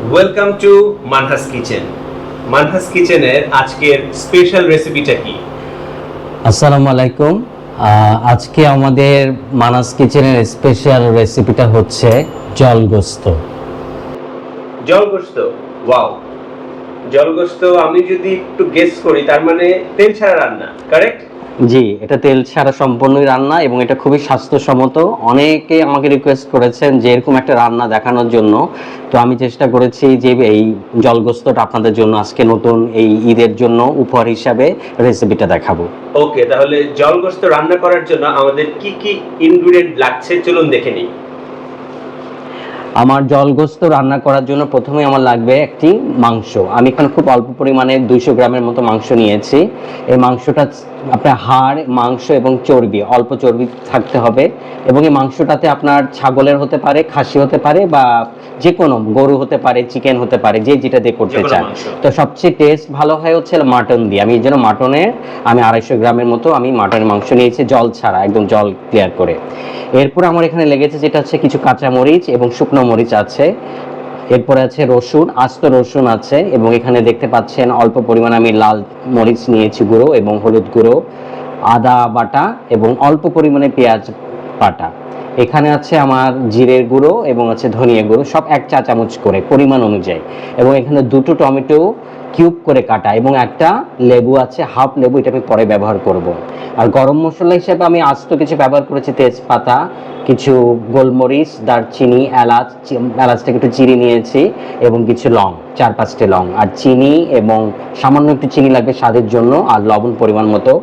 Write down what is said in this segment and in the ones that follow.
Welcome to Manhas kitchen. Manhas কিচেনের আজকের special রেসিপিটা কি? আসসালামু আলাইকুম। আজকে আমাদের মানাস কিচেনের স্পেশাল রেসিপিটা হচ্ছে জলগোস্ত। জলগোস্ত, ওয়াও! জলগোস্ত আমি যদি একটু গেস করি, তার মানে তেল ছাড়া রান্না, কারেক্ট? জি, এটা তেল ছাড়া সম্পূর্ণই রান্না এবং এটা খুবই স্বাস্থ্যসম্মত। অনেকে আমাকে রিকোয়েস্ট করেছেন যে এরকম একটা রান্না দেখানোর জন্য, তো আমি চেষ্টা করেছি যে এই জলগোস্তটা আপনাদের জন্য আজকে নতুন এই ঈদের জন্য উপহার হিসাবে রেসিপিটা দেখাবো। ওকে, তাহলে জলগোস্ত রান্না করার জন্য আমাদের কি কি ইনগ্রেডিয়েন্ট লাগছে চলুন দেখে নিই। আমার জলগোস্ত রান্না করার জন্য প্রথমে আমার লাগবে একটি মাংস। আমি এখানে খুব অল্প পরিমাণে 200 গ্রামের মতো মাংস নিয়েছি। এই মাংসটা আপনার হাড়, মাংস এবং চর্বি, অল্প চর্বি থাকতে হবে। এবং এই মাংসটাতে আপনার ছাগলের হতে পারে, খাসি হতে পারে, বা যে কোনো গরু হতে পারে, চিকেন হতে পারে, যে যেটা দিয়ে করতে চান। তো সবচেয়ে টেস্ট ভালো হয় হচ্ছে মাটন দিয়ে। আমি এই জন্য আমি 250 গ্রামের মতো আমি মাটনের মাংস নিয়েছি, জল ছাড়া, একদম জল ক্লিয়ার করে। এরপর আমার এখানে লেগেছে যেটা হচ্ছে কিছু কাঁচা মরিচ এবং শুকনো মরিচ আছে। এরপরে আছে রসুন, আস্ত রসুন আছে, এবং এখানে দেখতে পাচ্ছেন অল্প পরিমাণে আমি লাল মরিচ নিয়েছি গুঁড়ো এবং হলুদ গুঁড়ো, আদা বাটা এবং অল্প পরিমাণে পেঁয়াজ বাটা। এখানে আছে আমার জিরের গুঁড়ো এবং আছে ধনিয়া গুঁড়ো, সব 1 চা চামচ করে পরিমাণ অনুযায়ী। এবং এখানে 2টো টমেটো কিউব করে কাটা এবং একটা লেবু আছে, হাফ লেবু, এটা আমি পরে ব্যবহার করব। আর গরম মশলা হিসেবে আমি আস্ত কিছু ব্যবহার করেছি, তেজপাতা, কিছু গোলমরিচ, দারচিনি, এলাচটাকে একটু চিড়ে নিয়েছি, এবং কিছু লং, 4-5টে লং, আর চিনি, এবং সামান্য একটু চিনি লাগবে স্বাদের জন্য, আর লবণ পরিমাণ মতো।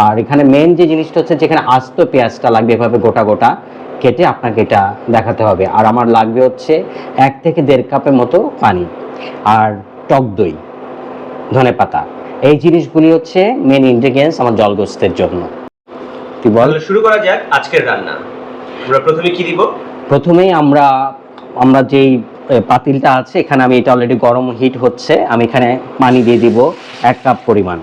আর এখানে মেন যে জিনিসটা হচ্ছে, যেখানে আস্ত পেঁয়াজটা লাগবে এভাবে গোটা গোটা কেটে আপনাকে এটা দেখাতে হবে। আর আমার লাগবে হচ্ছে 1 থেকে 1.5 কাপের মতো পানি, আর টক দই, ধনেপাতা। এই জিনিসগুলি হচ্ছে মেন ইনগ্রেডিয়েন্টস আমার জলগোস্তের জন্য। কি বল? তাহলে শুরু করা যাক আজকের রান্না। আমরা প্রথমে কি দিব? প্রথমেই আমরা যেই পাতিলটা আছে, এখানে আমি এটা অলরেডি গরম হিট হচ্ছে, আমি এখানে পানি দিয়ে দিব 1 কাপ পরিমাণ।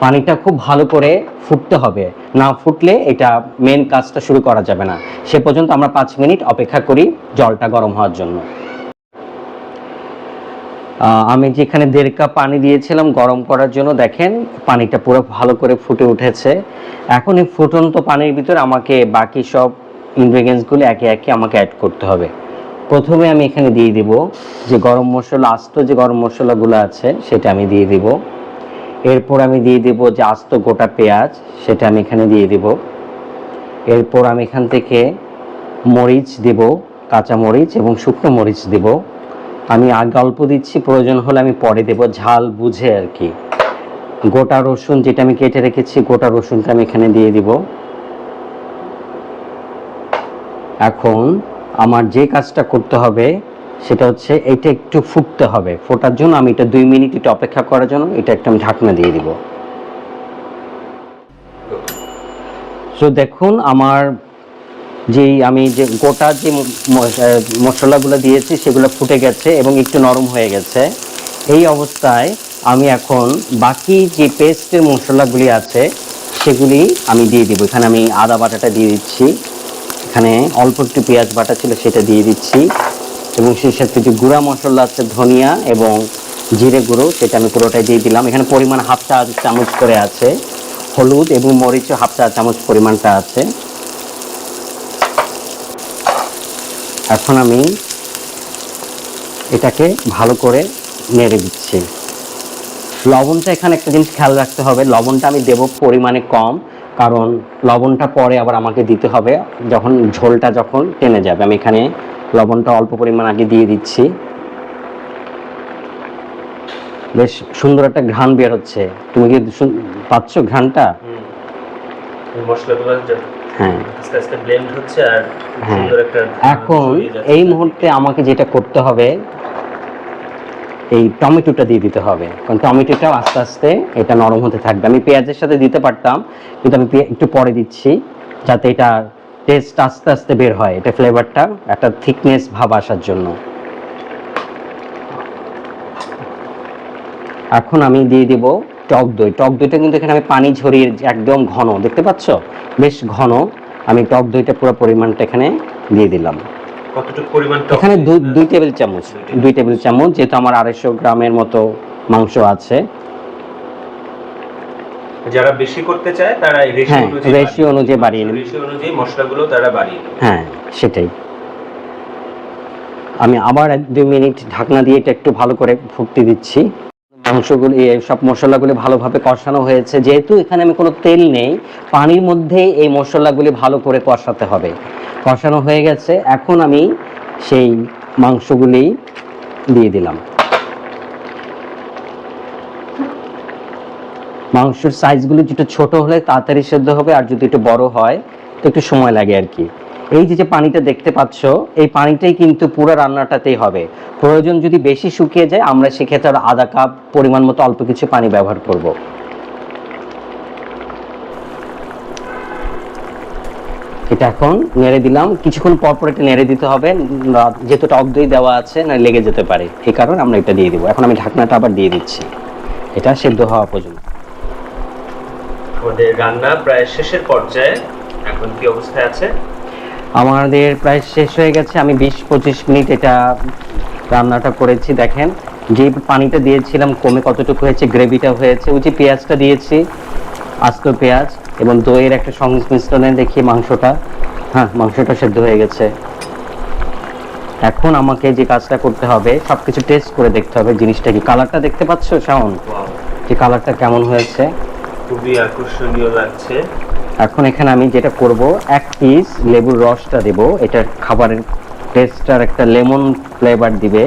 পানিটা খুব ভালো করে ফুটতে হবে, না ফুটলে এটা মেন কাজটা শুরু করা যাবে না। সে পর্যন্ত আমরা 5 মিনিট অপেক্ষা করি জলটা গরম হওয়ার জন্য। আমি যেখানে 1.5 কাপ পানি দিয়েছিলাম গরম করার জন্য, দেখেন পানিটা পুরো ভালো করে ফুটে উঠেছে। এখন এই ফুটন্ত পানির ভিতরে আমাকে বাকি সব ইনগ্রেডিয়েন্টসগুলো একে একে আমাকে অ্যাড করতে হবে। প্রথমে আমি এখানে দিয়ে দিব যে গরম মশলা, আস্ত যে গরম মশলাগুলো আছে সেটা আমি দিয়ে দিব। এরপর আমি দিয়ে দিব যে আস্ত গোটা পেঁয়াজ, সেটা আমি এখানে দিয়ে দিব। এরপর আমি এখান থেকে মরিচ দেব, কাঁচা মরিচ এবং শুকনো মরিচ দেব। আমি আগে অল্প দিচ্ছি, প্রয়োজন হলে আমি পরে দেব, ঝাল বুঝে আর কি। গোটা রসুন যেটা আমি কেটে রেখেছি, গোটা রসুনটা আমি এখানে দিয়ে দিব। এখন আমার যে কাজটা করতে হবে সেটা হচ্ছে এটা একটু ফুটতে হবে। ফোটার জন্য আমি এটা 2 মিনিট একটু অপেক্ষা করার জন্য এটা একটু আমি ঢাকনা দিয়ে দিব। তো দেখুন আমার আমি যে গোটা যে মশলাগুলো দিয়েছি সেগুলো ফুটে গেছে এবং একটু নরম হয়ে গেছে। এই অবস্থায় আমি এখন বাকি যে পেস্টের মশলাগুলি আছে সেগুলি আমি দিয়ে দিব। এখানে আমি আদা বাটাটা দিয়ে দিচ্ছি, এখানে অল্প একটু পেঁয়াজ বাটা ছিল সেটা দিয়ে দিচ্ছি, এবং সেই সাথে যে গুঁড়া মশলা আছে ধনিয়া এবং জিরে গুঁড়ো, সেটা আমি পুরোটাই দিয়ে দিলাম। এখানে পরিমাণ 1/2 চা চামচ করে আছে। হলুদ এবং মরিচও 1/2 চা চামচ পরিমাণটা আছে। এখন আমি এটাকে ভালো করে নেড়ে দিচ্ছি। লবণটা এখানে একটা জিনিস খেয়াল রাখতে হবে, লবণটা আমি দেব পরিমাণে কম, কারণ লবণটা পরে আবার আমাকে দিতে হবে যখন ঝোলটা যখন টেনে যাবে। আমি এখানে লবণটা অল্প পরিমাণ আগে দিয়ে দিচ্ছি। বেশ সুন্দর একটা ঘ্রাণ বের হচ্ছে। তুমি কি পাচ্ছ ঘ্রাণটা? মশলাগুলো হ্যাঁ, আস্তে আস্তে ব্লেন্ড হচ্ছে, আর হ্যাঁ। সুন্দর একটা এখন এই মুহূর্তে আমাকে যেটা করতে হবে, এই টমেটোটা দিয়ে দিতে হবে, কারণ টমেটোটাও আস্তে আস্তে এটা নরম হতে থাকবে। আমি পেঁয়াজের সাথে দিতে পারতাম, কিন্তু আমি একটু পরে দিচ্ছি যাতে এটা টেস্ট আস্তে আস্তে বের হয়, এটা ফ্লেভারটা একটা থিকনেস ভাব আসার জন্য। এখন আমি দিয়ে দিব টক দই। টক দইটা কিন্তু এখানে আমি পানি ঝরিয়ে একদম ঘন, দেখতে পাচ্ছ বেশ ঘন। আমি টক দইটা পুরো পরিমাণটা এখানে দিয়ে দিলাম। কতটুকু পরিমাণ টক? এখানে 2 টেবিল চামচ, 2 টেবিল চামচ, যেহেতু আমার 250 গ্রামের মতো মাংস আছে। যারা বেশি করতে চায় তারা এই হ্যাঁ, রেশিও অনুযায়ী বাড়িয়ে নেবে, রেশিও অনুযায়ী মশলাগুলো তারা বাড়িয়ে নেবে। হ্যাঁ সেটাই। আমি আবার 1-2 মিনিট ঢাকনা দিয়ে এটা একটু ভালো করে ফুটতে দিচ্ছি। মাংসগুলো সব মশলাগুলি ভালোভাবে কষানো হয়েছে, যেহেতু এখানে আমি কোনো তেল নেই, পানির মধ্যে এই মশলাগুলি ভালো করে কষাতে হবে। কষানো হয়ে গেছে, এখন আমি সেই মাংসগুলি দিয়ে দিলাম। মাংসের সাইজগুলো একটু ছোট হলে তাড়াতাড়ি সেদ্ধ হবে, আর যদি একটু বড় হয় তো একটু সময় লাগে আর কি। এই যে পানিটা দেখতে পাচ্ছ, এই পানিটাই কিন্তু পুরো রান্নাটাতেই হবে। প্রয়োজন যদি বেশি শুকিয়ে যায়, আমরা সেক্ষেত্রে আর আধা কাপ পরিমাণ মতো অল্প কিছু পানি ব্যবহার করব। এটা এখন নেড়ে দিলাম, কিছুক্ষণ পর পর এটা নেড়ে দিতে হবে, যেহেতু টক দই দেওয়া আছে, না লেগে যেতে পারে, এই কারণে আমরা এটা দিয়ে দিব। এখন আমি ঢাকনাটা আবার দিয়ে দিচ্ছি, এটা সেদ্ধ হওয়া পর্যন্ত। আমাদের রান্না প্রায় শেষের পর্যায়ে, এখন কি অবস্থায় আছে? আমাদের প্রায় শেষ হয়ে গেছে। আমি 20-25 মিনিট এটা রান্নাটা করেছি। দেখেন যে পানিটা দিয়েছিলাম কমে কতটুকু হয়েছে, গ্রেভিটা হয়েছে। ওই যে পেঁয়াজটা দিয়েছি, আস্ত পেঁয়াজ এবং দইয়ের একটা সংমিশ্রণে দেখি মাংসটা, হ্যাঁ মাংসটা সেদ্ধ হয়ে গেছে। এখন আমাকে যে কাজটা করতে হবে, সবকিছু টেস্ট করে দেখতে হবে জিনিসটা কি। কালারটা দেখতে পাচ্ছ শাওন, যে কালারটা কেমন হয়েছে? খুবই আকর্ষণীয় লাগছে। এখন এখানে আমি যেটা করব, 1 পিস লেবুর রসটা দেব। এটা খাবারের টেস্টটার একটা লেমন ফ্লেভার দিবে,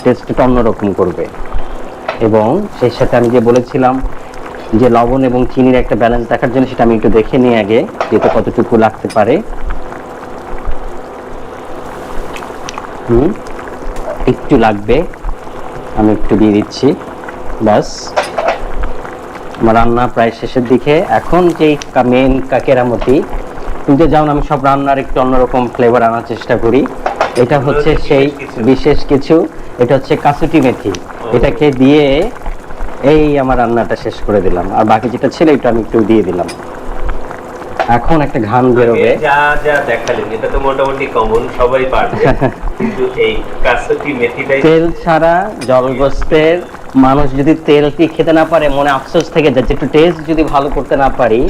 টেস্টটা অন্যরকম করবে। এবং সেই সাথে আমি যে বলেছিলাম যে লবণ এবং চিনির একটা ব্যালেন্স দেখার জন্য, সেটা আমি একটু দেখে নিই আগে, যেটা কতটুকু লাগতে পারে। একটু লাগবে, আমি একটু দিয়ে দিচ্ছি, বাস। আমার রান্না প্রায় শেষের দিকে। এখন যেই মেন কেরামতি, কিন্তু যেমন আমি সব রান্নার একটু অন্যরকম ফ্লেভার আনার চেষ্টা করি, এটা হচ্ছে সেই বিশেষ কিছু। এটা হচ্ছে কাসুটি মেথি, এটাকে দিয়ে এই আমার রান্নাটা শেষ করে দিলাম। আর বাকি যেটা ছিল এটা আমি একটু দিয়ে দিলাম। এখন একটা ঘ্রাণ বেরোবে। যা যা দেখালেন এটা তো মোটামুটি কমন, সবাই পারবে, কিন্তু এই কাসুটি মেথিটাই তেল ছাড়া জলগোস্তের মানুষ যদি তেলটি খেতে না পারে, মনে আফসোস থেকে যায়। একটু টেস্ট যদি ভালো করতে না পারি,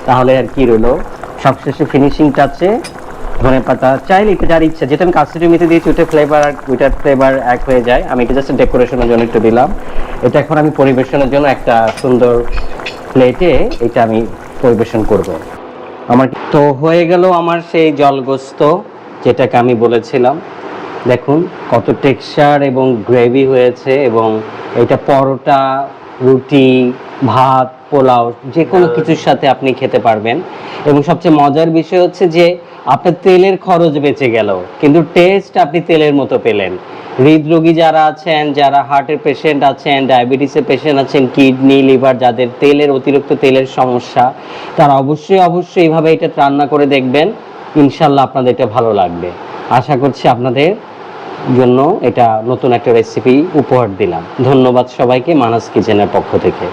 তাহলে আর কি রইলো। সবশেষে ফিনিশিং টাচে ধনেপাতা চাইলে একটু, যার ইচ্ছা। যেটা আমি কাসুরি মেথি দিয়েছি, ওইটার ফ্লেভার এক হয়ে যায়। আমি এটা জাস্ট ডেকোরেশনের জন্য একটু দিলাম। এটা এখন আমি পরিবেশনের জন্য একটা সুন্দর প্লেটে এটা আমি পরিবেশন করব। আমার তো হয়ে গেল আমার সেই জলগোস্ত, যেটাকে আমি বলেছিলাম। দেখুন কত টেক্সচার এবং গ্রেভি হয়েছে, এবং এটা পরোটা, রুটি, ভাত, পোলাও যে কোনো কিছুর সাথে আপনি খেতে পারবেন। এবং সবচেয়ে মজার বিষয় হচ্ছে যে আপনার তেলের খরচ বেঁচে গেল, কিন্তু টেস্ট আপনি তেলের মতো পেলেন। হৃদরোগী যারা আছেন, যারা হার্টের পেশেন্ট আছেন, ডায়াবেটিসের পেশেন্ট আছেন, কিডনি, লিভার, যাদের অতিরিক্ত তেলের সমস্যা, তারা অবশ্যই এইভাবে এটা রান্না করে দেখবেন। ইনশাল্লাহ আপনাদের এটা ভালো লাগবে। আশা করছি আপনাদের জন্য এটা নতুন একটা রেসিপি উপহার দিলাম। ধন্যবাদ সবাইকে মানাস কিচেনের পক্ষ থেকে।